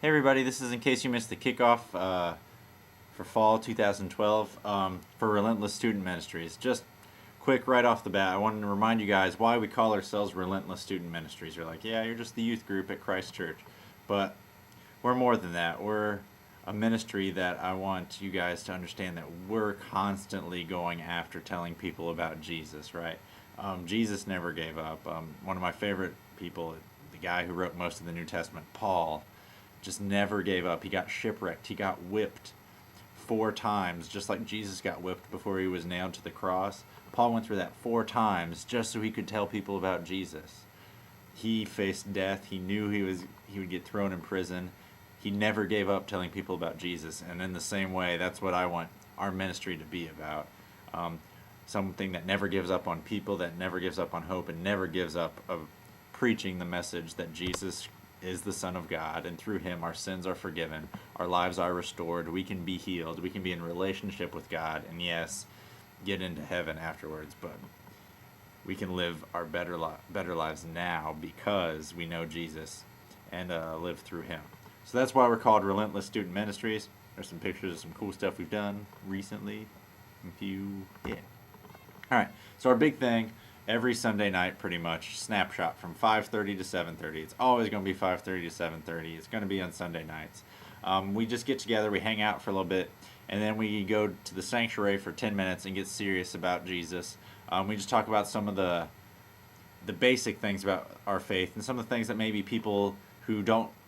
Hey everybody, this is in case you missed the kickoff for fall 2012 for Relentless Student Ministries. Just quick right off the bat, I wanted to remind you guys why we call ourselves Relentless Student Ministries. You're like, yeah, you're just the youth group at Christ Church. But we're more than that. We're a ministry that I want you guys to understand that we're constantly going after telling people about Jesus, right? Jesus never gave up. One of my favorite people, the guy who wrote most of the New Testament, Paul, just never gave up. He got shipwrecked. He got whipped 4 times, just like Jesus got whipped before he was nailed to the cross. Paul went through that 4 times just so he could tell people about Jesus. He faced death. He knew he would get thrown in prison. He never gave up telling people about Jesus. And in the same way, that's what I want our ministry to be about. Something that never gives up on people, that never gives up on hope, and never gives up of preaching the message that Jesus is the Son of God, and through him our sins are forgiven, our lives are restored, we can be healed, we can be in relationship with God, and yes, get into heaven afterwards, but we can live our better lives now because we know Jesus and live through him. So that's why we're called Relentless Student Ministries. There's some pictures of some cool stuff we've done recently. Alright, so our big thing, every Sunday night pretty much, snapshot from 5:30 to 7:30. It's always going to be 5:30 to 7:30. It's going to be on Sunday nights. We just get together, we hang out for a little bit, and then we go to the sanctuary for 10 minutes and get serious about Jesus. We just talk about some of the basic things about our faith and some of the things that maybe people who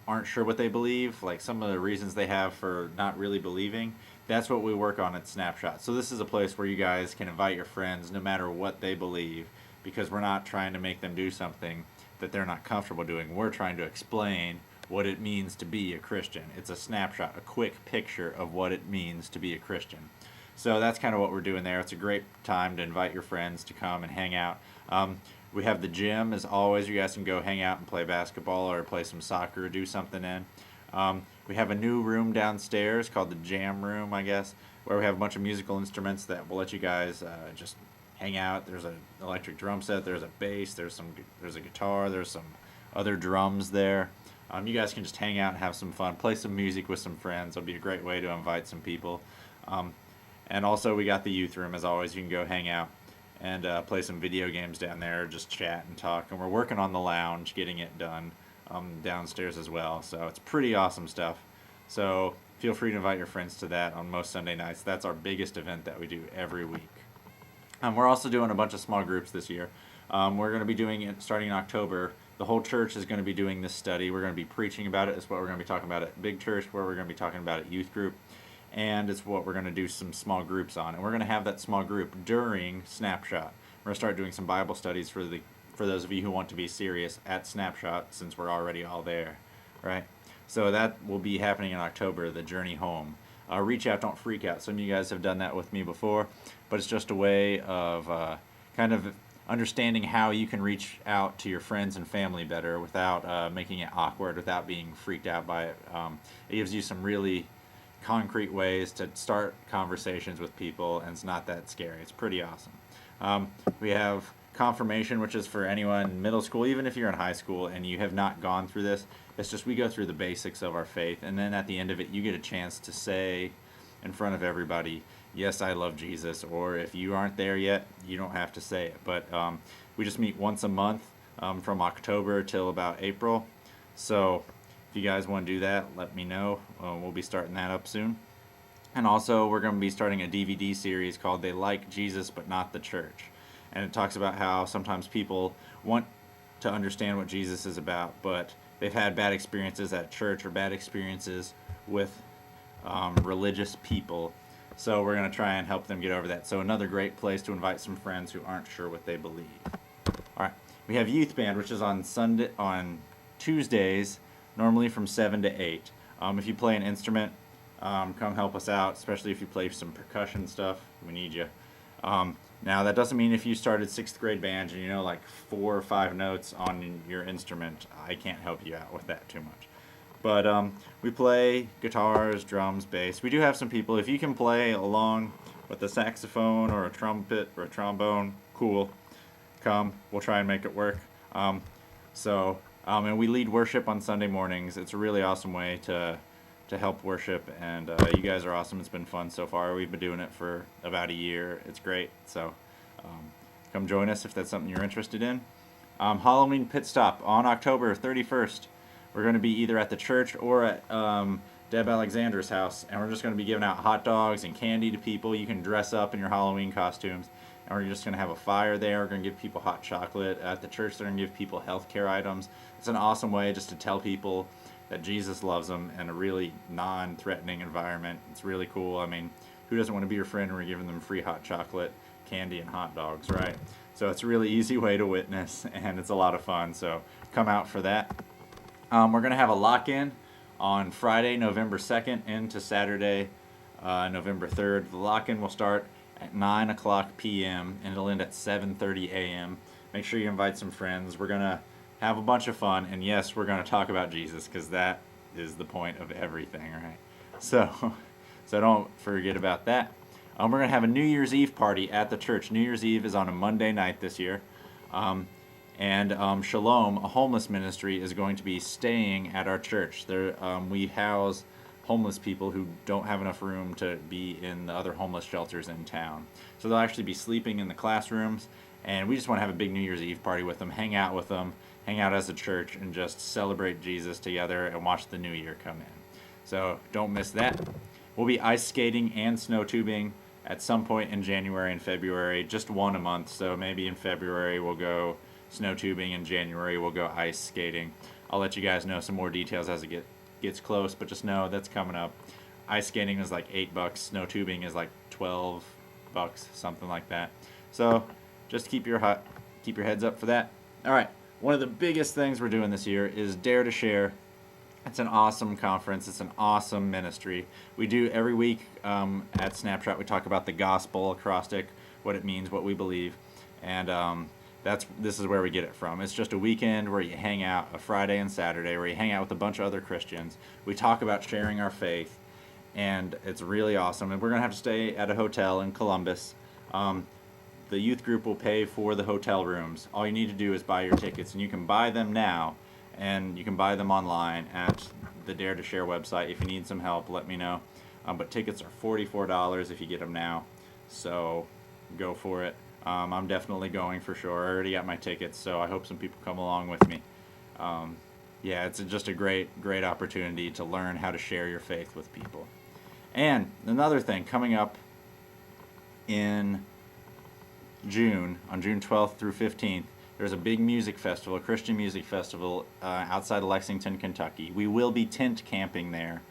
aren't sure what they believe, like some of the reasons they have for not really believing. That's what we work on at Snapshot. So this is a place where you guys can invite your friends no matter what they believe, because we're not trying to make them do something that they're not comfortable doing. We're trying to explain what it means to be a Christian. It's a snapshot, a quick picture of what it means to be a Christian. So that's kind of what we're doing there. It's a great time to invite your friends to come and hang out. We have the gym, as always. You guys can go hang out and play basketball or play some soccer or do something in. We have a new room downstairs called the Jam Room, I guess, where we have a bunch of musical instruments that will let you guys just hang out. There's an electric drum set, there's a bass, there's a guitar, there's some other drums there. You guys can just hang out and have some fun, play some music with some friends. It'll be a great way to invite some people. And also we got the youth room, as always. You can go hang out and play some video games down there, just chat and talk. And we're working on the lounge, getting it done downstairs as well. So it's pretty awesome stuff. So feel free to invite your friends to that on most Sunday nights. That's our biggest event that we do every week. We're also doing a bunch of small groups this year. We're going to be doing it starting in October. The whole church is going to be doing this study. We're going to be preaching about it. It's what we're going to be talking about at Big Church, where we're going to be talking about at Youth Group. And it's what we're going to do some small groups on. And we're going to have that small group during Snapshot. We're going to start doing some Bible studies for those of you who want to be serious at Snapshot, since we're already all there, right? So that will be happening in October, the journey home. Reach out, don't freak out. Some of you guys have done that with me before, but it's just a way of kind of understanding how you can reach out to your friends and family better without making it awkward, without being freaked out by it. It gives you some really concrete ways to start conversations with people, and it's not that scary. It's pretty awesome. We have confirmation, which is for anyone in middle school, even if you're in high school and you have not gone through this. It's just we go through the basics of our faith, and then at the end of it, you get a chance to say in front of everybody, yes, I love Jesus. Or if you aren't there yet, you don't have to say it. But we just meet once a month from October till about April. So if you guys want to do that, let me know. We'll be starting that up soon. And also, we're going to be starting a DVD series called They Like Jesus But Not the Church. And it talks about how sometimes people want to understand what Jesus is about, but they've had bad experiences at church or bad experiences with religious people. So we're going to try and help them get over that. So another great place to invite some friends who aren't sure what they believe. All right, we have youth band, which is on Tuesdays, normally from 7 to 8. If you play an instrument, come help us out, especially if you play some percussion stuff. We need you. Now, that doesn't mean if you started 6th grade band and you know like 4 or 5 notes on your instrument, I can't help you out with that too much. But we play guitars, drums, bass. We do have some people. If you can play along with a saxophone or a trumpet or a trombone, cool. Come. We'll try and make it work. So And we lead worship on Sunday mornings. It's a really awesome way to help worship, and you guys are awesome. It's been fun so far. We've been doing it for about a year. It's great. So come join us if that's something you're interested in. Halloween pit stop on October 31st. We're going to be either at the church or at Deb Alexander's house, and we're just going to be giving out hot dogs and candy to people. You can dress up in your Halloween costumes, and we're just going to have a fire there. We're going to give people hot chocolate. At the church, they're going to give people healthcare items. It's an awesome way just to tell people that Jesus loves them in a really non-threatening environment. It's really cool. I mean, who doesn't want to be your friend when we're giving them free hot chocolate, candy, and hot dogs, right? So it's a really easy way to witness, and it's a lot of fun. So come out for that. We're going to have a lock-in on Friday, November 2nd into Saturday, November 3rd. The lock-in will start at 9 o'clock p.m. and it'll end at 7:30 a.m. Make sure you invite some friends. We're going to have a bunch of fun, and yes, we're going to talk about Jesus, because that is the point of everything, right? So don't forget about that. We're going to have a New Year's Eve party at the church. New Year's Eve is on a Monday night this year. And Shalom, a homeless ministry, is going to be staying at our church. We house homeless people who don't have enough room to be in the other homeless shelters in town. So they'll actually be sleeping in the classrooms, and we just want to have a big New Year's Eve party with them, hang out as a church, and just celebrate Jesus together and watch the new year come in. So don't miss that. We'll be ice skating and snow tubing at some point in January and February, just one a month. So maybe in February we'll go snow tubing, in January we'll go ice skating. I'll let you guys know some more details as it gets close, but just know that's coming up. Ice skating is like $8, snow tubing is like $12, something like that. So just keep your heads up for that. All right, one of the biggest things we're doing this year is Dare to Share. It's an awesome conference. It's an awesome ministry. We do every week at Snapshot. We talk about the gospel acrostic, what it means, what we believe, and this is where we get it from. It's just a weekend where you hang out, a Friday and Saturday, where you hang out with a bunch of other Christians. We talk about sharing our faith, and it's really awesome. And we're gonna have to stay at a hotel in Columbus. The youth group will pay for the hotel rooms. All you need to do is buy your tickets, and you can buy them now, and you can buy them online at the Dare to Share website. If you need some help, let me know. But tickets are $44 if you get them now, so go for it. I'm definitely going for sure. I already got my tickets, so I hope some people come along with me. Yeah, it's just a great opportunity to learn how to share your faith with people. And another thing coming up in June, on June 12th through 15th, there's a big music festival, a Christian music festival outside of Lexington, Kentucky. We will be tent camping there.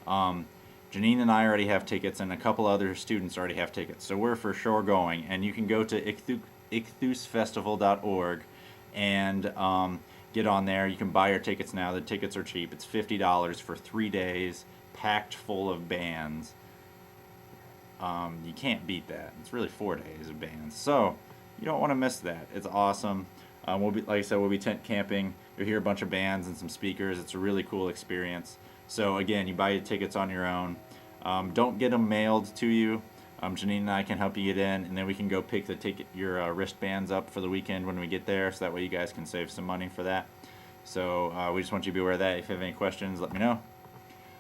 Janine and I already have tickets, and a couple other students already have tickets, so we're for sure going. And you can go to ichthusfestival.org and get on there. You can buy your tickets now. The tickets are cheap. It's $50 for 3 days, packed full of bands. You can't beat that. It's really 4 days of bands, so you don't want to miss that. It's awesome. Like I said, we'll be tent camping. You'll hear a bunch of bands and some speakers. It's a really cool experience. So again, you buy your tickets on your own. Don't get them mailed to you. Janine and I can help you get in, and then we can go pick your wristbands up for the weekend when we get there, so that way you guys can save some money for that. So we just want you to be aware of that. If you have any questions, let me know.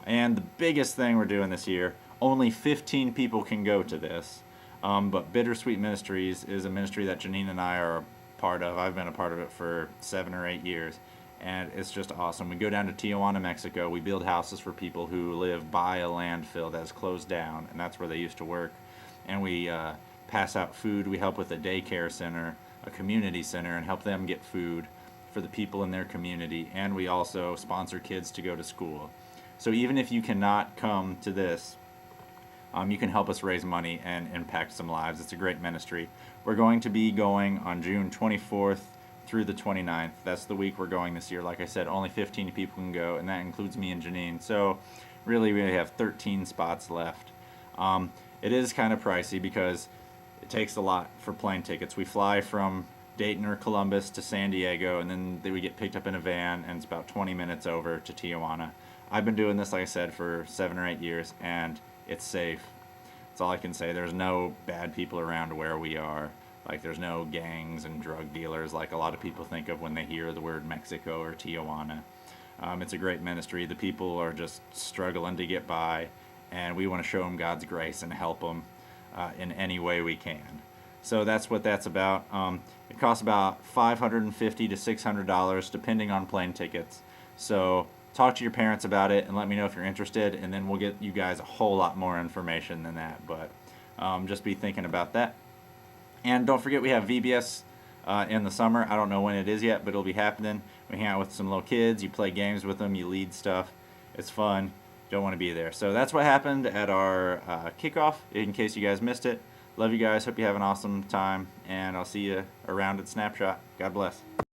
And the biggest thing we're doing this year, only 15 people can go to this, but Bittersweet Ministries is a ministry that Janine and I are a part of. I've been a part of it for 7 or 8 years. And it's just awesome. We go down to Tijuana, Mexico. We build houses for people who live by a landfill that's closed down, and that's where they used to work. And we pass out food. We help with a daycare center, a community center, and help them get food for the people in their community. And we also sponsor kids to go to school. So even if you cannot come to this, you can help us raise money and impact some lives. It's a great ministry. We're going to be going on June 24th through the 29th. That's the week we're going this year. Like I said, only 15 people can go, and that includes me and Janine. So really we have 13 spots left. It is kind of pricey because it takes a lot for plane tickets. We fly from Dayton or Columbus to San Diego, and then we get picked up in a van, and it's about 20 minutes over to Tijuana. I've been doing this, like I said, for 7 or 8 years, and it's safe. That's all I can say. There's no bad people around where we are. Like there's no gangs and drug dealers like a lot of people think of when they hear the word Mexico or Tijuana. It's a great ministry. The people are just struggling to get by, and we want to show them God's grace and help them in any way we can. So that's what that's about. It costs about $550 to $600 depending on plane tickets. So talk to your parents about it and let me know if you're interested, and then we'll get you guys a whole lot more information than that. But just be thinking about that. And don't forget, we have VBS in the summer. I don't know when it is yet, but it'll be happening. We hang out with some little kids. You play games with them. You lead stuff. It's fun. Don't want to be there. So that's what happened at our kickoff, in case you guys missed it. Love you guys. Hope you have an awesome time. And I'll see you around at Snapshot. God bless.